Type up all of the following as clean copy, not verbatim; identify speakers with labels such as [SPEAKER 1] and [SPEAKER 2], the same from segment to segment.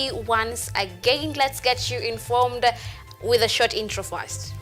[SPEAKER 1] TV once again. Let's get you informed with a short intro first.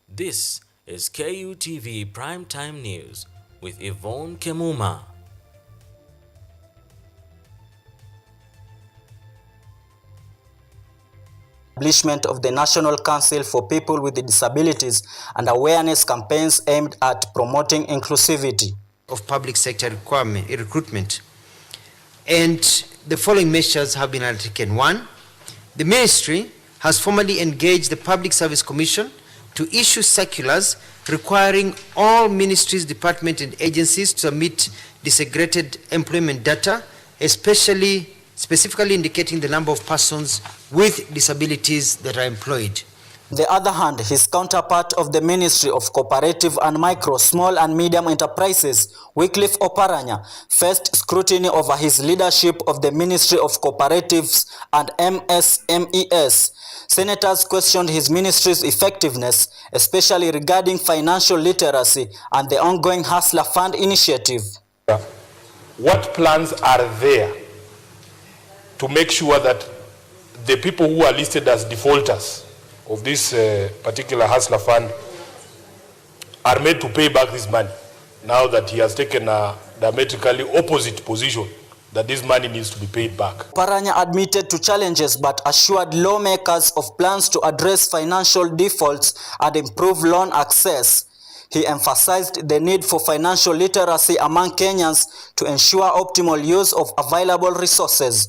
[SPEAKER 2] This is KUTV Primetime News with Yvonne Kemuma.
[SPEAKER 3] Establishment of the National Council for People with Disabilities and awareness campaigns aimed at promoting inclusivity
[SPEAKER 4] of public sector recruitment. And the following measures have been undertaken. 1, the ministry has formally engaged the Public Service Commission to issue circulars requiring all ministries, departments, and agencies to submit disaggregated employment data, specifically indicating the number of persons with disabilities that are employed.
[SPEAKER 3] On the other hand, his counterpart of the Ministry of Cooperative and Micro, Small and Medium Enterprises, Wycliffe Oparanya, faced scrutiny over his leadership of the Ministry of Cooperatives and MSMEs. Senators questioned his ministry's effectiveness, especially regarding financial literacy and the ongoing Hustler Fund initiative.
[SPEAKER 5] What plans are there to make sure that the people who are listed as defaulters of this particular Hustler Fund are made to pay back this money now that he has taken a diametrically opposite position that this money needs to be paid back?
[SPEAKER 3] Oparanya admitted to challenges but assured lawmakers of plans to address financial defaults and improve loan access. He emphasized the need for financial literacy among Kenyans to ensure optimal use of available resources.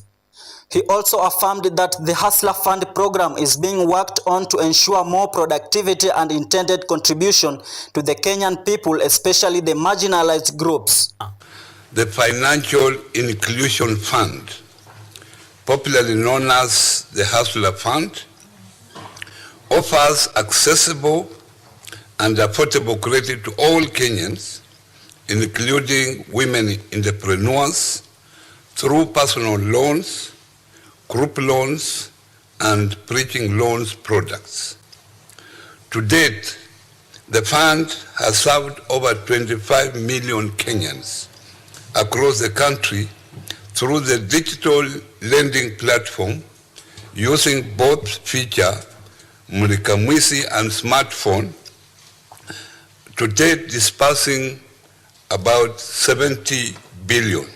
[SPEAKER 3] He also affirmed that the Hustler Fund program is being worked on to ensure more productivity and intended contribution to the Kenyan people, especially the marginalized groups.
[SPEAKER 6] The Financial Inclusion Fund, popularly known as the Hustler Fund, offers accessible and affordable credit to all Kenyans, including women entrepreneurs, through personal loans, group loans, and bridging loans products. To date, the fund has served over 25 million Kenyans across the country through the digital lending platform using both feature Mulikamwisi and smartphone, to date dispersing about 70 billion.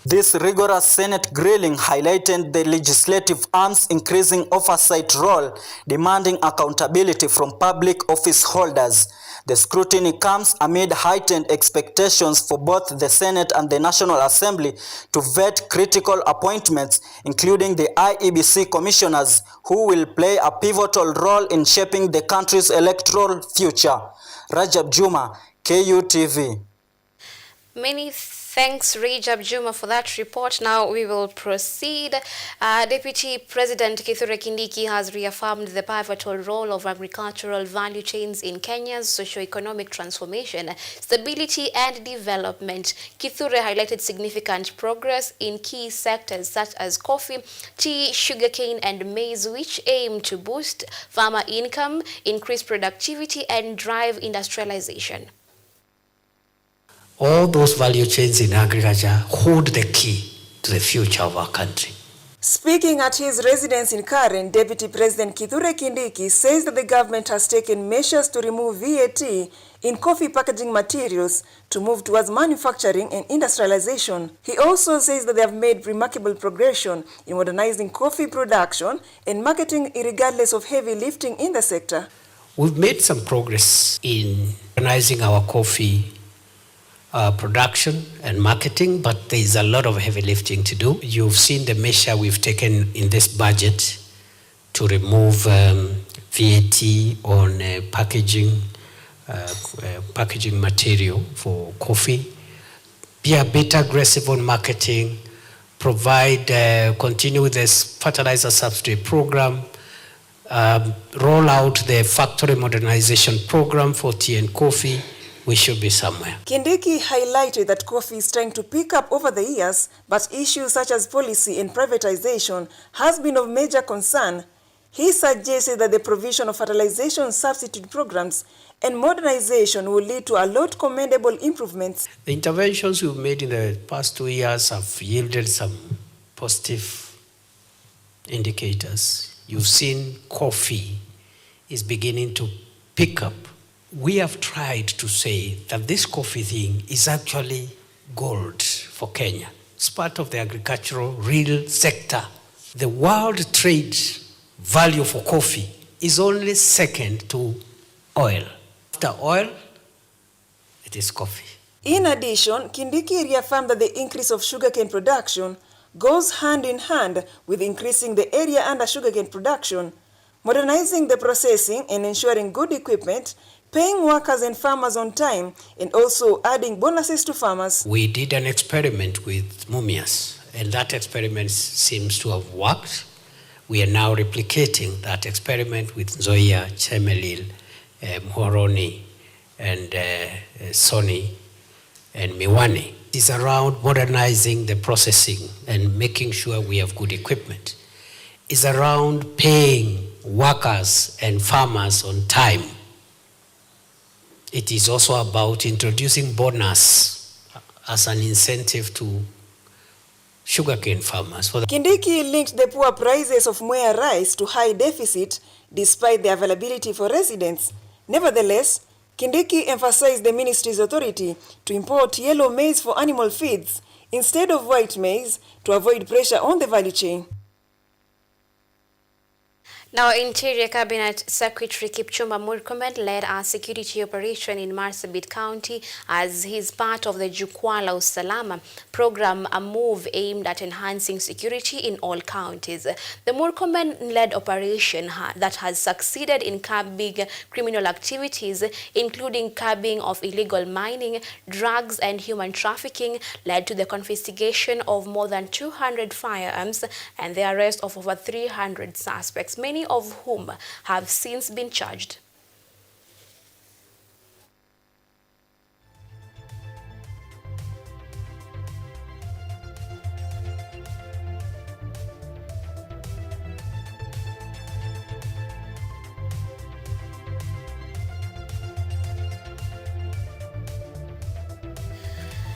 [SPEAKER 3] This rigorous Senate grilling highlighted the legislative arm's increasing oversight role, demanding accountability from public office holders. The scrutiny comes amid heightened expectations for both the Senate and the National Assembly to vet critical appointments, including the IEBC commissioners, who will play a pivotal role in shaping the country's electoral future. Rajab Juma, KUTV.
[SPEAKER 1] Many thanks, Rajab Juma, for that report. Now we will proceed. Deputy President Kithure Kindiki has reaffirmed the pivotal role of agricultural value chains in Kenya's socio-economic transformation, stability and development. Kithure highlighted significant progress in key sectors such as coffee, tea, sugarcane and maize, which aim to boost farmer income, increase productivity and drive industrialization.
[SPEAKER 7] All those value chains in agriculture hold the key to the future of our country.
[SPEAKER 8] Speaking at his residence in Karen, Deputy President Kithure Kindiki says that the government has taken measures to remove VAT in coffee packaging materials to move towards manufacturing and industrialization. He also says that they have made remarkable progression in modernizing coffee production and marketing regardless of heavy lifting in the sector.
[SPEAKER 7] We've made some progress in modernizing our coffee production and marketing, but there is a lot of heavy lifting to do. You've seen the measure we've taken in this budget to remove VAT on packaging material for coffee. Be a bit aggressive on marketing, continue with this fertilizer subsidy program, roll out the factory modernization program for tea and coffee, we should be somewhere.
[SPEAKER 8] Kindiki highlighted that coffee is trying to pick up over the years, but issues such as policy and privatization has been of major concern. He suggested that the provision of fertilization substitute programs and modernization will lead to a lot commendable improvements.
[SPEAKER 7] The interventions we've made in the past 2 years have yielded some positive indicators. You've seen coffee is beginning to pick up. We have tried to say that this coffee thing is actually gold for Kenya. It's part of the agricultural real sector. The world trade value for coffee is only second to oil. After oil, it is coffee.
[SPEAKER 8] In addition, Kindiki reaffirmed that the increase of sugarcane production goes hand in hand with increasing the area under sugarcane production, modernizing the processing and ensuring good equipment, paying workers and farmers on time, and also adding bonuses to farmers.
[SPEAKER 7] We did an experiment with Mumias, and that experiment seems to have worked. We are now replicating that experiment with Nzoia, Chemelil, Mhoroni, and Soni, and Miwani. It's around modernizing the processing and making sure we have good equipment. It's around paying workers and farmers on time. It is also about introducing bonus as an incentive to sugarcane farmers.
[SPEAKER 8] Kindiki linked the poor prices of Mwea rice to high deficit despite the availability for residents. Nevertheless, Kindiki emphasized the ministry's authority to import yellow maize for animal feeds instead of white maize to avoid pressure on the value chain.
[SPEAKER 1] Now, Interior Cabinet Secretary Kipchumba Murkomen led a security operation in Marsabit County as he's part of the Jukwaa la Usalama program, a move aimed at enhancing security in all counties. The Murkomen-led operation that has succeeded in curbing criminal activities, including curbing of illegal mining, drugs and human trafficking, led to the confiscation of more than 200 firearms and the arrest of over 300 suspects, many of whom have since been charged.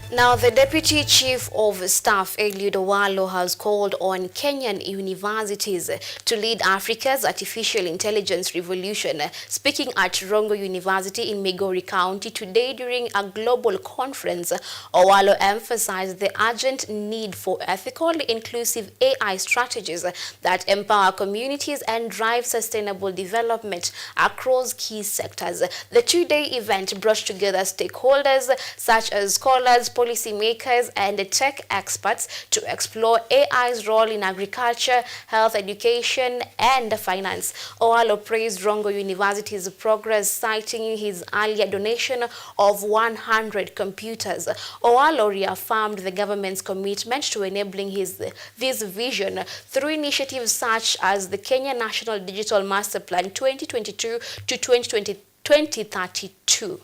[SPEAKER 1] Now, the Deputy Chief of Staff, Eliud Owalo, has called on Kenyan universities to lead Africa's artificial intelligence revolution. Speaking at Rongo University in Migori County today during a global conference, Owalo emphasized the urgent need for ethical, inclusive AI strategies that empower communities and drive sustainable development across key sectors. The two-day event brought together stakeholders such as scholars, policymakers and tech experts to explore AI's role in agriculture, health, education and finance. Owalo praised Rongo University's progress, citing his earlier donation of 100 computers. Owalo reaffirmed the government's commitment to enabling this vision through initiatives such as the Kenya National Digital Master Plan 2022 to 2032.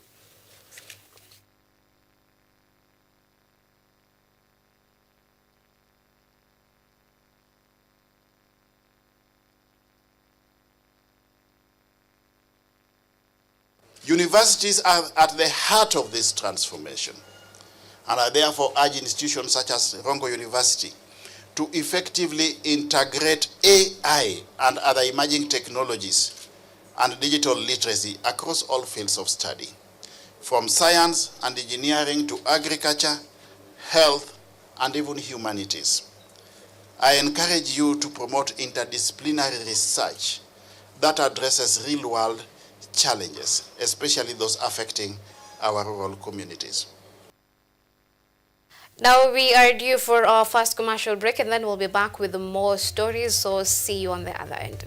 [SPEAKER 9] Universities are at the heart of this transformation, and I therefore urge institutions such as Rongo University to effectively integrate AI and other emerging technologies and digital literacy across all fields of study, from science and engineering to agriculture, health, and even humanities. I encourage you to promote interdisciplinary research that addresses real-world challenges, especially those affecting our rural communities.
[SPEAKER 1] Now we are due for our first commercial break and then we'll be back with more stories, so see you on the other end.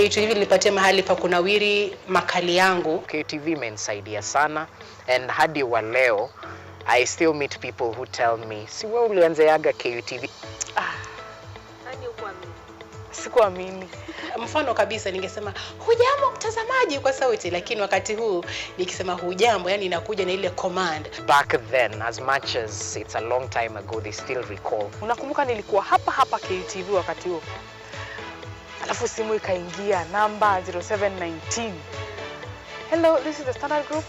[SPEAKER 10] KUTV nilipatia mahali pa kunawiri makali yangu.
[SPEAKER 11] KUTV imenisaidia sana, and hadi wa leo I still meet people who tell me, si wewe ulianzayaga KUTV?
[SPEAKER 10] Nani ukuamini? Sikuamini. Mfano kabisa ningesema hujambo mtazamaji kwa sauti, lakini wakati huu nikisema hujambo yani inakuja na ile command.
[SPEAKER 11] Back then, as much as it's a long time ago, they still recall.
[SPEAKER 12] Unakumbuka nilikuwa hapa KUTV wakati huo. Alafu simu ikaingia namba 0719. Hello, this is the Standard Group.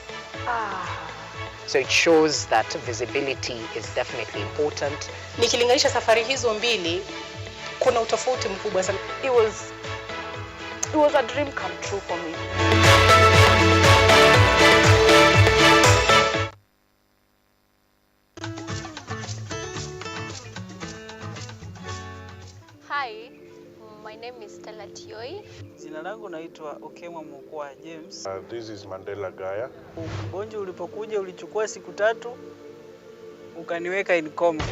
[SPEAKER 11] So it shows that visibility is definitely important.
[SPEAKER 10] Nikilinganisha safari hizo mbili, kuna utofauti mkubwa sana.
[SPEAKER 12] It was a dream come true for me.
[SPEAKER 13] Hi, my name is Stella Tioi.
[SPEAKER 14] Jina langu naitwa Kemuma James.
[SPEAKER 5] This is Mandela Gaya.
[SPEAKER 14] Ugonjwa ulipokuja ulichukua siku 3 ukaniweka in coma.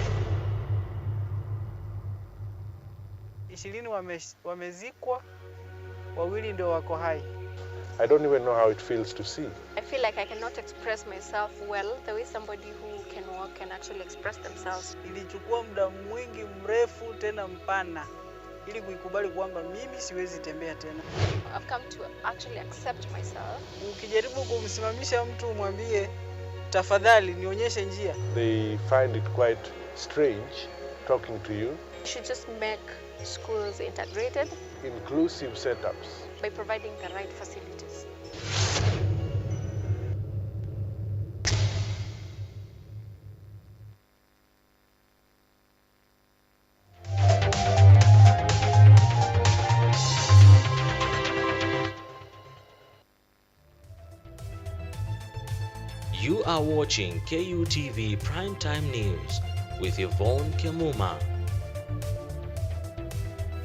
[SPEAKER 14] 20 wamezikwa, 2 ndio wako hai.
[SPEAKER 5] I don't even know how it feels to see.
[SPEAKER 13] I feel like I cannot express myself well the way somebody who can walk can actually express themselves.
[SPEAKER 14] Ilichukua muda mwingi mrefu tena mpana ili kuikubali kwamba mimi siwezi tembea tena.
[SPEAKER 13] I've come to actually accept myself.
[SPEAKER 14] Ukijaribu kumsimamisha mtu umwambie tafadhali nionyeshe njia,
[SPEAKER 5] They find it quite strange talking to you.
[SPEAKER 13] We should just make schools integrated,
[SPEAKER 5] Inclusive setups.
[SPEAKER 13] by providing the right facilities.
[SPEAKER 2] You are watching KUTV Primetime News with Yvonne Kemuma.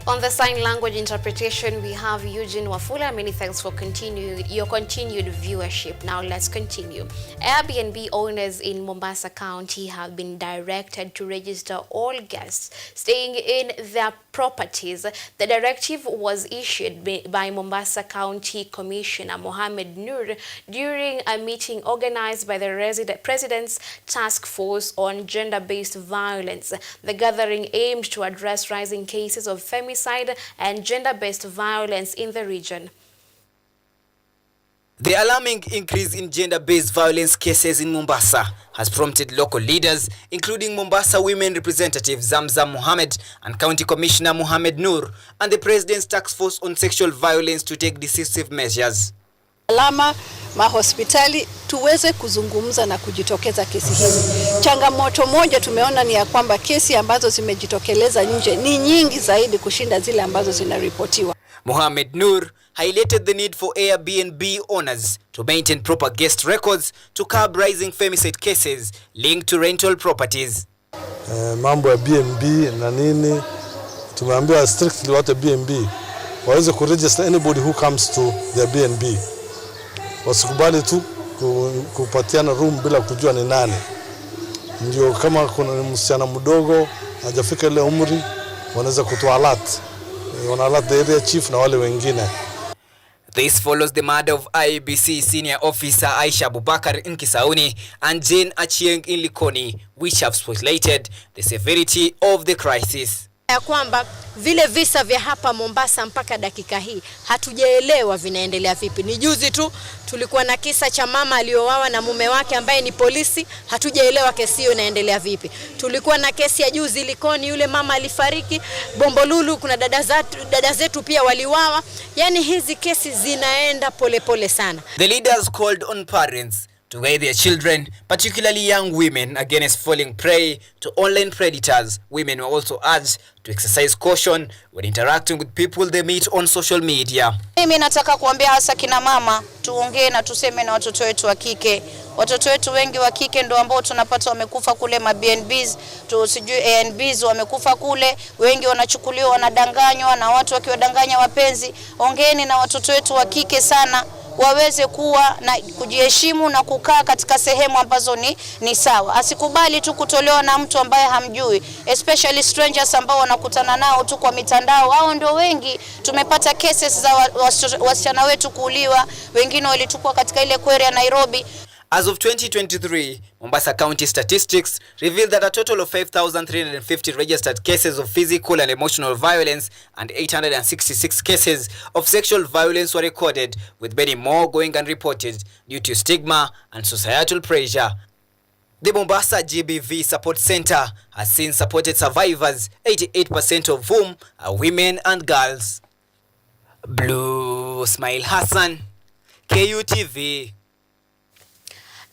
[SPEAKER 1] On the sign language interpretation, we have Eugene Wafula. Many thanks for your continued viewership. Now let's continue. Airbnb owners in Mombasa County have been directed to register all guests staying in their properties. The directive was issued by Mombasa County Commissioner Mohamed Nur during a meeting organized by the President's Task Force on Gender-Based Violence. The gathering aimed to address rising cases of femicide and gender-based violence in the region.
[SPEAKER 3] The alarming increase in gender-based violence cases in Mombasa has prompted local leaders, including Mombasa Women Representative Zamzam Mohamed and County Commissioner Mohamed Nur, and the President's Task Force on Sexual Violence to take decisive measures.
[SPEAKER 15] Alama mahospitali tuweze kuzungumza na kujitokeza kesi hizi. Changamoto moja tumeona ni ya kwamba kesi ambazo zimejitokeleza nje ni nyingi zaidi kushinda zile ambazo zinaripotiwa.
[SPEAKER 3] Mohamed Nur highlighted the need for Airbnb owners to maintain proper guest records to curb rising femicide cases linked to rental properties.
[SPEAKER 16] Mambo ya BNB na nini, tumeambiwa strictly watu BNB waweze kuregister anybody who comes to their BNB. Wasikubali tu kupatiana room bila kujua ni nani. Ndio kama kuna msichana mdogo hajafika ile umri wanaweza kutoa alert. Wana alert the area chief na wale wengine.
[SPEAKER 3] This follows the murder of IEBC senior officer Aisha Abubakar in Kisauni and Jane Achieng in Likoni, which have spotlighted the severity of the crisis.
[SPEAKER 17] Ya kwamba vile visa vya hapa Mombasa mpaka dakika hii hatujaelewa vinaendelea vipi. Ni juzi tu tulikuwa na kisa cha mama aliowawa na mume wake ambaye ni polisi, hatujaelewa kesi hiyo inaendelea vipi. Tulikuwa na kesi ya juzi Likoni, yule mama alifariki. Bombolulu kuna dada zetu pia waliwawa. Yani hizi kesi zinaenda polepole sana.
[SPEAKER 3] The leaders called on parents to guide their children, particularly young women, against falling prey to online predators. Women were also urged to exercise caution when interacting with people they meet on social media.
[SPEAKER 18] Mimi nataka kuambia hasa kina mama, tuongee na tuseme na watoto wetu wa kike. Watoto wetu wengi wa kike ndio ambao tunapata wamekufa kule BNBs, tusijui ANBs wamekufa kule, wengi wanachukuliwa wanadanganywa na watu wakiwadanganya wapenzi. Ongeeni na watoto wetu wa kike sana, waweze kuwa na kujiheshimu na kukaa katika sehemu ambazo ni sawa. Asikubali tu kutolewa na mtu ambaye hamjui, especially strangers ambao wanakutana nao tu kwa mitandao. Hao ndio wengi. Tumepata cases za wasichana wetu kuuliwa, wengine walitupwa katika ile kwere ya Nairobi.
[SPEAKER 19] As of 2023, Mombasa County statistics revealed that a total of 5,350 registered cases of physical and emotional violence and 866 cases of sexual violence were recorded, with many more going unreported due to stigma and societal pressure. The Mombasa GBV Support Center has since supported survivors, 88% of whom are women and girls. Blue Smile Hassan, KUTV.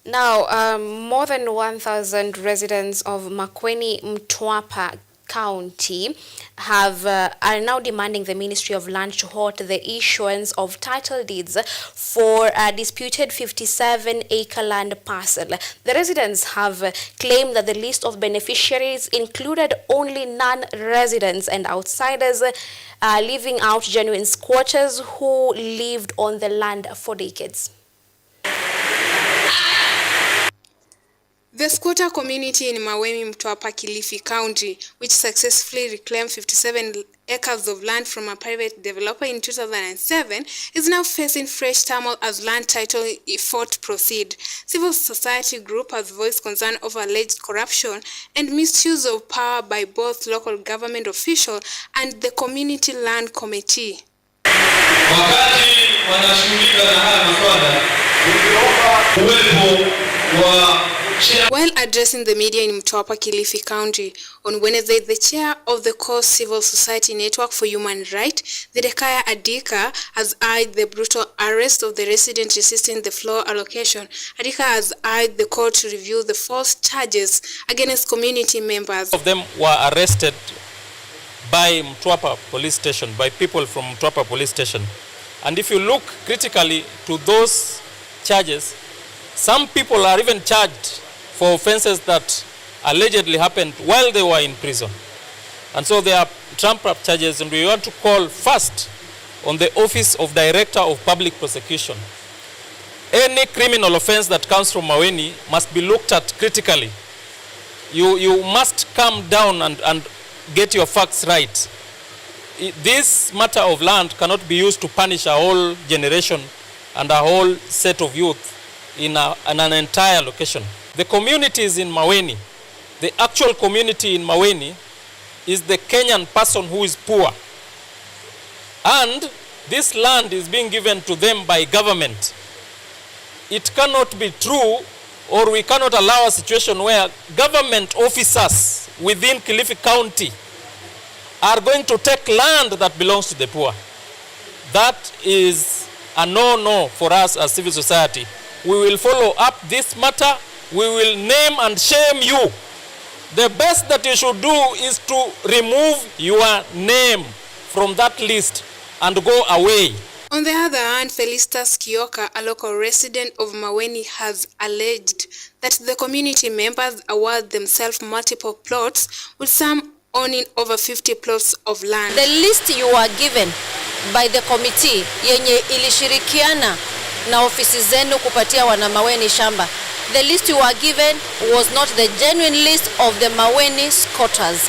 [SPEAKER 1] Now, more than 1,000 residents of Makueni, Mtwapa County are now demanding the Ministry of Land to halt the issuance of title deeds for a disputed 57-acre land parcel. The residents have claimed that the list of beneficiaries included only non-residents and outsiders, leaving out genuine squatters who lived on the land for decades.
[SPEAKER 20] The squatter community in Maweni, Mtwapa, Kilifi County, which successfully reclaimed 57 acres of land from a private developer in 2007, is now facing fresh turmoil as land title effort proceed. Civil society group has voiced concern over alleged corruption and misuse of power by both local government official and the community land committee.
[SPEAKER 21] Wakati wanashughulika na haya masuala, uwepo wa
[SPEAKER 20] While addressing the media in Mtwapa, Kilifi County on Wednesday, the chair of the core civil society network for human rights, Zedekaya Adika, has eyed the brutal arrest of the resident resisting the floor allocation. Adika has eyed the court to review the false charges against community members.
[SPEAKER 22] Of them were arrested by Mtwapa police station, by people from Mtwapa police station. And if you look critically to those charges, some people are even charged for offenses that allegedly happened while they were in prison. And so they are trumped-up charges, and we want to call first on the Office of Director of Public Prosecution. Any criminal offense that comes from Maweni must be looked at critically. You must come down and get your facts right. This matter of land cannot be used to punish a whole generation and a whole set of youth in an entire location. The communities in Maweni, the actual community in Maweni, is the Kenyan person who is poor. And this land is being given to them by government. It cannot be true, or we cannot allow a situation where government officers within Kilifi County are going to take land that belongs to the poor. That is a no-no for us as civil society. We will follow up this matter. We will name and shame you. The best that you should do is to remove your name from that list and go away.
[SPEAKER 20] On the other hand, Felicitas Kioka, a local resident of Maweni, has alleged that the community members award themselves multiple plots, with some owning over 50 plots of land.
[SPEAKER 17] The list you are given by the committee yenye ilishirikiana na ofisi zenu kupatia wana Maweni shamba, the list you are given was not the genuine list of the Maweni squatters.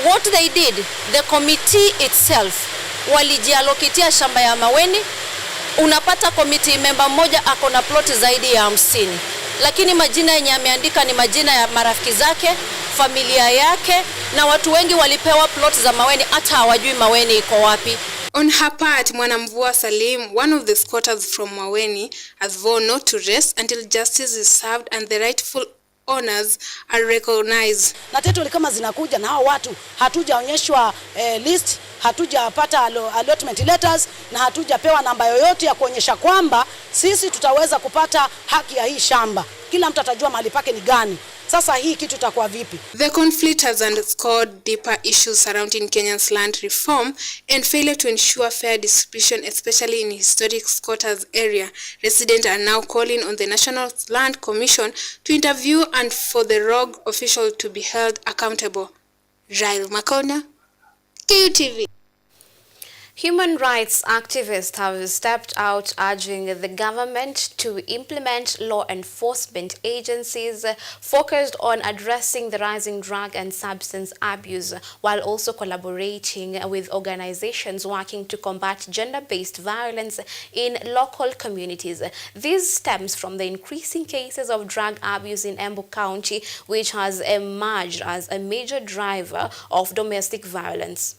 [SPEAKER 17] What they did, the committee itself walijialokitia shamba ya Maweni. Unapata committee member moja akona plot zaidi ya 50, lakini majina yenye ameandika ni majina ya marafiki zake, familia yake, na watu wengi walipewa plot za Maweni hata hawajui Maweni iko wapi.
[SPEAKER 20] On her part, Mwanamvua Salim, one of the squatters from Maweni, has vowed not to rest until justice is served and the rightful owners are recognized.
[SPEAKER 23] Na title kama zinakuja na hao watu hatujaonyeshwa list, hatujapata allotment letters, na hatujapewa namba yoyote ya kuonyesha kwamba sisi tutaweza kupata haki ya hii shamba. Kila mtu atajua mahali pake ni gani. Sasa hii kitu itakuwa vipi?
[SPEAKER 20] The conflict has underscored deeper issues surrounding Kenya's land reform and failure to ensure fair distribution, especially in historic squatters area. Residents are now calling on the National Land Commission to interview and for the rogue official to be held accountable. Rail Makona, KUTV.
[SPEAKER 1] Human rights activists have stepped out urging the government to implement law enforcement agencies focused on addressing the rising drug and substance abuse, while also collaborating with organizations working to combat gender-based violence in local communities. This stems from the increasing cases of drug abuse in Embu County, which has emerged as a major driver of domestic violence.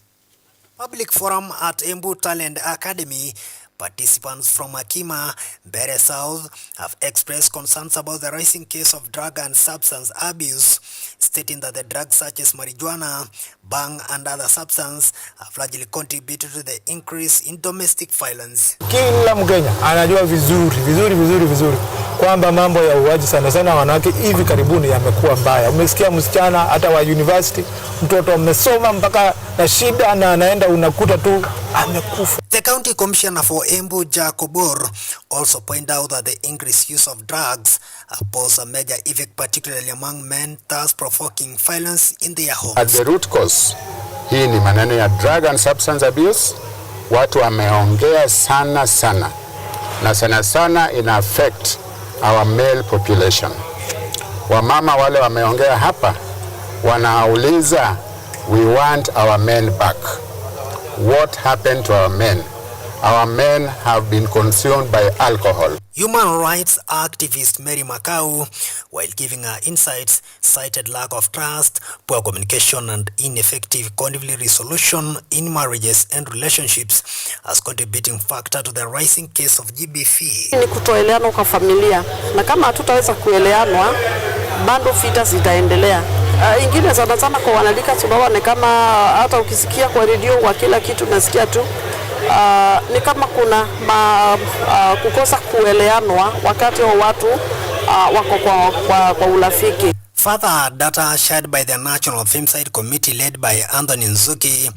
[SPEAKER 4] Public forum at Embu Talent Academy, participants from Akima, Bere South have expressed concerns about the rising case of drug and substance abuse, stating that the drugs such as marijuana, bang and other substances have largely contributed to the increase in domestic violence.
[SPEAKER 6] Kila Mkenya anajua vizuri kwamba mambo ya uwaji sana wanawake hivi karibuni yamekuwa mbaya. Umesikia msichana hata wa university, mtoto amesoma mpaka na shida na anaenda unakuta tu amekufa.
[SPEAKER 4] The County Commissioner for Embu, Jacobor, also point out that the increased use of drugs have posed a major effect, particularly among men, thus provoking violence in their homes.
[SPEAKER 7] At the root cause, hii ni maneno ya drug and substance abuse. Watu wameongea sana na sana ina affect our male population. Wamama wale wameongea hapa wanauliza, we want our men back. What happened to our men? Our men have been consumed by alcohol.
[SPEAKER 4] Human rights activist Mary Makau, while giving her insights, cited lack of trust, poor communication and ineffective conflict resolution in marriages and relationships as contributing factor to the rising case of GBV.
[SPEAKER 23] Ni kutoelewana kwa familia, na kama hatutaweza kuelewanwa bado vita zitaendelea. Ingine sana kwa wanalika tunaona kama hata ukisikia kwa redio kwa kila kitu nasikia tu ni kama kuna kukosa kuelewanwa wakati wa watu wako kwa urafiki.
[SPEAKER 4] Further data shared by the National Femicide Committee led by Anthony Nzuki,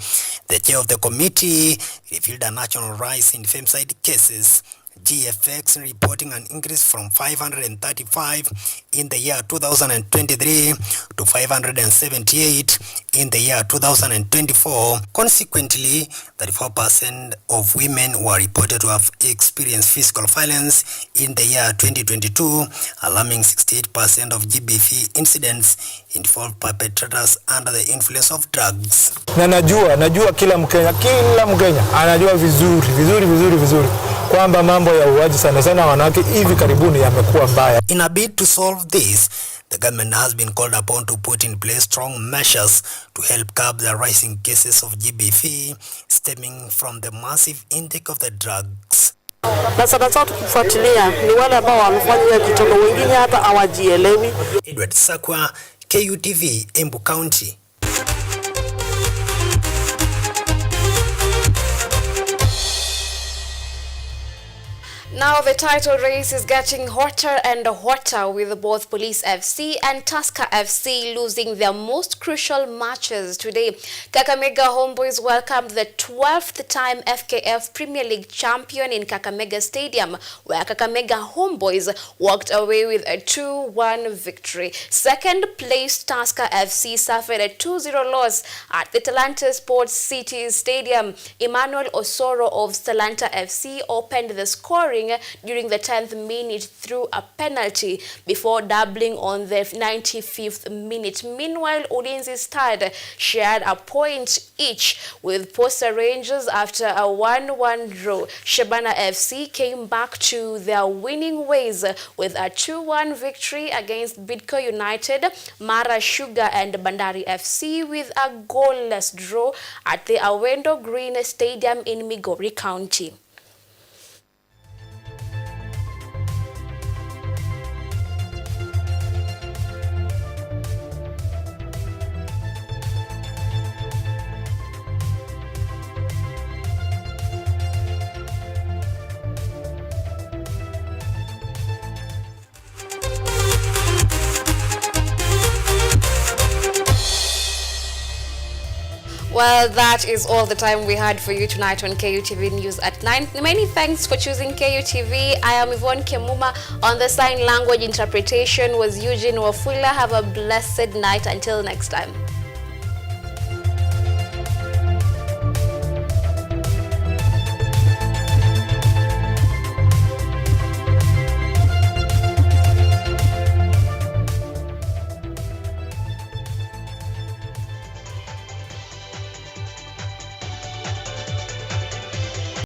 [SPEAKER 4] the chair of the committee, revealed a national rise in femicide cases. GFX reporting an increase from 535 in the year 2023 to 578 in the year 2024. Consequently, 34% of women were reported to have experienced physical violence in the year 2022, alarming 68% of GBV incidents involved perpetrators under the influence of drugs.
[SPEAKER 6] Na najua kila Mkenya anajua vizuri kwamba mambo ya uwaji sana wanawake hivi karibuni yamekuwa mbaya.
[SPEAKER 4] In a bid to solve this, the government has been called upon to put in place strong measures to help curb the rising cases of GBV stemming from the massive intake of the drugs.
[SPEAKER 23] Na sana tukifuatilia ni wale ambao wamefanya kitendo, wengine hata hawajielewi.
[SPEAKER 4] Edward Sakwa, KUTV, Embu County.
[SPEAKER 1] Now the title race is getting hotter and hotter, with both Police FC and Tusker FC losing their most crucial matches today. Kakamega Homeboys welcomed the 12th time FKF Premier League champion in Kakamega Stadium, where Kakamega Homeboys walked away with a 2-1 victory. Second place Tusker FC suffered a 2-0 loss at the Talanta Sports City Stadium. Emmanuel Osoro of Talanta FC opened the scoring during the 10th minute through a penalty before doubling on the 95th minute. Meanwhile, Ulinzi Stars shared a point each with Posta Rangers after a 1-1 draw. Shabana FC came back to their winning ways with a 2-1 victory against Bidco United. Mara Sugar and Bandari FC with a goalless draw at the Awendo Green Stadium in Migori County. Well, that is all the time we had for you tonight on KUTV News at 9. Many thanks for choosing KUTV. I am Yvonne Kemuma. On the sign language interpretation was Eugene Wafula. Have a blessed night. Until next time.